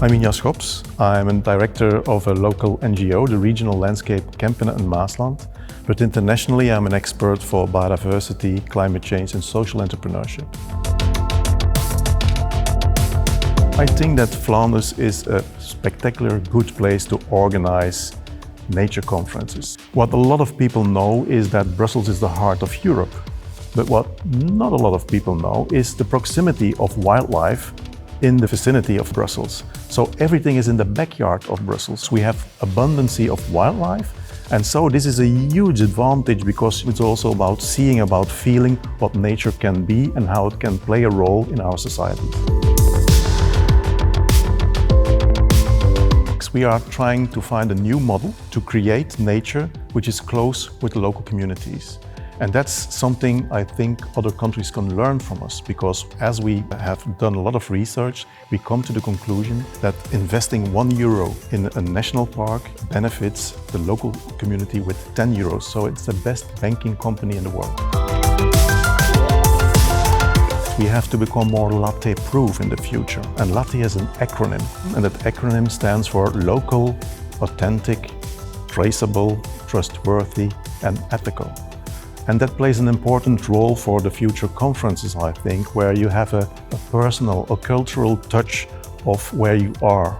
I'm Jan Schops. I'm a director of a local NGO, the Regional Landscape Kempen and Maasland. But internationally, I'm an expert for biodiversity, climate change and social entrepreneurship. I think that Flanders is a spectacular good place to organize nature conferences. What a lot of people know is that Brussels is the heart of Europe. But what not a lot of people know is the proximity of wildlife in the vicinity of Brussels. So everything is in the backyard of Brussels. We have abundance of wildlife, and so this is a huge advantage because it's also about seeing, about feeling what nature can be and how it can play a role in our society. We are trying to find a new model to create nature which is close with the local communities. And that's something I think other countries can learn from us, because as we have done a lot of research, we come to the conclusion that investing €1 in a national park benefits the local community with €10. So it's the best banking company in the world. We have to become more latte-proof in the future. And latte is an acronym, and that acronym stands for local, authentic, traceable, trustworthy and ethical. And that plays an important role for the future conferences, I think, where you have a personal, a cultural touch of where you are.